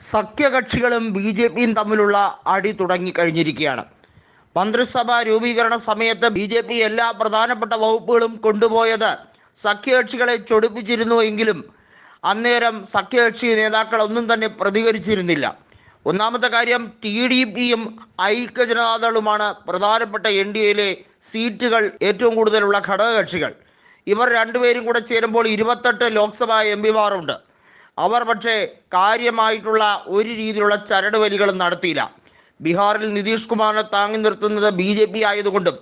സഖ്യകക്ഷികളും B J പിയും തമ്മിലുള്ള അടി തുടങ്ങിക്കഴിഞ്ഞിരിക്കുകയാണ്. മന്ത്രിസഭാ രൂപീകരണ സമയത്ത് ബി ജെ പി എല്ലാ പ്രധാനപ്പെട്ട വകുപ്പുകളും കൊണ്ടുപോയത് സഖ്യകക്ഷികളെ ചൊടിപ്പിച്ചിരുന്നു എങ്കിലും അന്നേരം സഖ്യകക്ഷി നേതാക്കളൊന്നും തന്നെ പ്രതികരിച്ചിരുന്നില്ല. ഒന്നാമത്തെ കാര്യം, ടി ഡി പിയും ഐക്യജനതാദളുമാണ് പ്രധാനപ്പെട്ട എൻ ഡി എയിലെ സീറ്റുകൾ ഏറ്റവും കൂടുതലുള്ള ഘടകകക്ഷികൾ. ഇവർ രണ്ടുപേരും കൂടെ ചേരുമ്പോൾ 28 ലോക്സഭാ എം പിമാരുണ്ട്. അവർ പക്ഷേ കാര്യമായിട്ടുള്ള ഒരു രീതിയിലുള്ള ചരടുവലികളും നടത്തിയില്ല. ബീഹാറിൽ നിതീഷ് കുമാറിനെ താങ്ങി നിർത്തുന്നത് ബി ജെ പി ആയതുകൊണ്ടും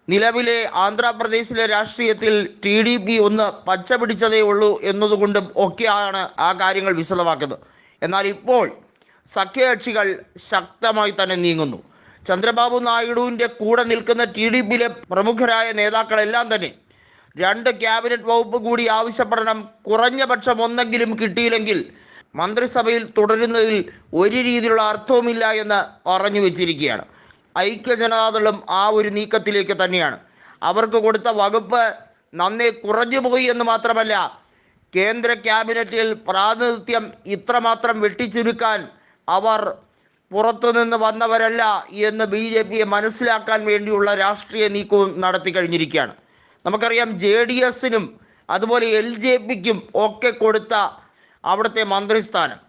നിലവിലെ ആന്ധ്രാപ്രദേശിലെ രാഷ്ട്രീയത്തിൽ ടി ഡി പി ഒന്ന് പച്ച പിടിച്ചതേ ഉള്ളൂ എന്നതുകൊണ്ടും ഒക്കെയാണ് ആ കാര്യങ്ങൾ വിശദമാക്കുന്നത്. എന്നാൽ ഇപ്പോൾ സഖ്യകക്ഷികൾ ശക്തമായി തന്നെ നീങ്ങുന്നു. ചന്ദ്രബാബു നായിഡുവിൻ്റെ കൂടെ നിൽക്കുന്ന ടി ഡി പിയിലെ പ്രമുഖരായ നേതാക്കളെല്ലാം തന്നെ 2 ക്യാബിനറ്റ് വകുപ്പ് കൂടി ആവശ്യപ്പെടണം, കുറഞ്ഞ പക്ഷം ഒന്നെങ്കിലും കിട്ടിയില്ലെങ്കിൽ മന്ത്രിസഭയിൽ തുടരുന്നതിൽ ഒരു രീതിയിലുള്ള അർത്ഥവുമില്ല എന്ന് പറഞ്ഞു വെച്ചിരിക്കുകയാണ്. ഐക്യജനതാദളും ആ ഒരു നീക്കത്തിലേക്ക് തന്നെയാണ്. അവർക്ക് കൊടുത്ത വകുപ്പ് നന്നേ കുറഞ്ഞുപോയി എന്ന് മാത്രമല്ല, കേന്ദ്ര ക്യാബിനറ്റിൽ പ്രാതിനിധ്യം ഇത്രമാത്രം വെട്ടിച്ചുരുക്കാൻ അവർ പുറത്തുനിന്ന് വന്നവരല്ല എന്ന് ബി ജെ പിയെ മനസ്സിലാക്കാൻ വേണ്ടിയുള്ള രാഷ്ട്രീയ നീക്കവും നടത്തി കഴിഞ്ഞിരിക്കുകയാണ്. നമുക്കറിയാം, ജെ ഡി എസിനും അതുപോലെ എൽ ജെ പിക്കും ഒക്കെ കൊടുത്ത അവിടുത്തെ മന്ത്രിസ്ഥാനം,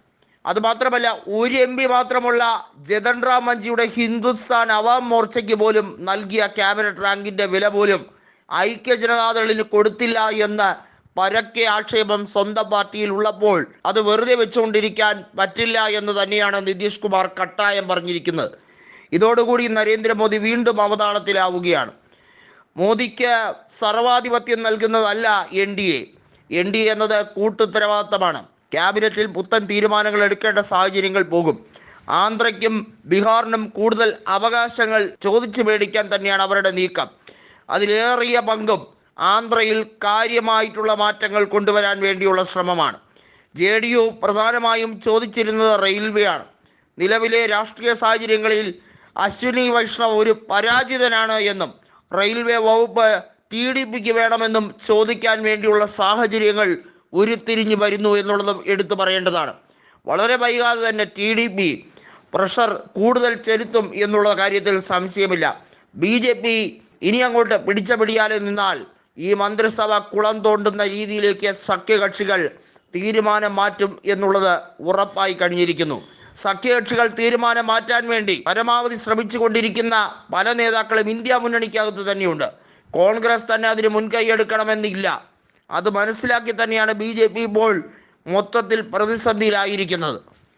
അതുമാത്രമല്ല ഒരു എം പി മാത്രമുള്ള ജതൻ റാം മഞ്ചിയുടെ ഹിന്ദുസ്ഥാൻ അവാം മോർച്ചയ്ക്ക് പോലും നൽകിയ ക്യാബിനറ്റ് റാങ്കിൻ്റെ വില പോലും ഐക്യജനതാദളിന് കൊടുത്തില്ല എന്ന് പരക്കെ ആക്ഷേപം സ്വന്തം പാർട്ടിയിൽ ഉള്ളപ്പോൾ അത് വെറുതെ വെച്ചുകൊണ്ടിരിക്കാൻ പറ്റില്ല എന്ന് തന്നെയാണ് നിതീഷ് കുമാർ കട്ടായം പറഞ്ഞിരിക്കുന്നത്. ഇതോടുകൂടി നരേന്ദ്രമോദി വീണ്ടും അവതാളത്തിലാവുകയാണ്. മോദിക്ക് സർവാധിപത്യം നൽകുന്നതല്ല N D A. N D A എന്നത് കൂട്ടുത്തരവാദിത്തമാണ്. ക്യാബിനറ്റിൽ പുത്തൻ തീരുമാനങ്ങൾ എടുക്കേണ്ട സാഹചര്യങ്ങൾ പോകും. ആന്ധ്രയ്ക്കും ബീഹാറിനും കൂടുതൽ അവകാശങ്ങൾ ചോദിച്ചു മേടിക്കാൻ തന്നെയാണ് അവരുടെ നീക്കം. അതിലേറിയ പങ്കും ആന്ധ്രയിൽ കാര്യമായിട്ടുള്ള മാറ്റങ്ങൾ കൊണ്ടുവരാൻ വേണ്ടിയുള്ള ശ്രമമാണ്. ജെ ഡി യു പ്രധാനമായും ചോദിച്ചിരുന്നത് റെയിൽവേ ആണ്. നിലവിലെ രാഷ്ട്രീയ സാഹചര്യങ്ങളിൽ അശ്വിനി വൈഷ്ണവ് ഒരു പരാജിതനാണ് എന്നും റെയിൽവേ വകുപ്പ് ടി ഡി പിക്ക് വേണമെന്നും ചോദിക്കാൻ വേണ്ടിയുള്ള സാഹചര്യങ്ങൾ ഉരുത്തിരിഞ്ഞു വരുന്നു എന്നുള്ളതും എടുത്തു പറയേണ്ടതാണ്. വളരെ വൈകാതെ തന്നെ ടി ഡി പി പ്രഷർ കൂടുതൽ ചെലുത്തും എന്നുള്ള കാര്യത്തിൽ സംശയമില്ല. ബി ജെ പി ഇനി അങ്ങോട്ട് പിടിച്ച പിടിയാലെ നിന്നാൽ ഈ മന്ത്രിസഭ കുളം തോണ്ടുന്ന രീതിയിലേക്ക് സഖ്യകക്ഷികൾ തീരുമാനം മാറ്റും എന്നുള്ളത് ഉറപ്പായി കഴിഞ്ഞിരിക്കുന്നു. സഖ്യകക്ഷികൾ തീരുമാനം മാറ്റാൻ വേണ്ടി പരമാവധി ശ്രമിച്ചു കൊണ്ടിരിക്കുന്ന പല നേതാക്കളും ഇന്ത്യ മുന്നണിക്കകത്ത് തന്നെയുണ്ട്. കോൺഗ്രസ് തന്നെ അതിന് മുൻകൈ എടുക്കണമെന്നില്ല. അത് മനസ്സിലാക്കി തന്നെയാണ് ബി ജെ പി ഇപ്പോൾ മൊത്തത്തിൽ പ്രതിസന്ധിയിലായിരിക്കുന്നത്.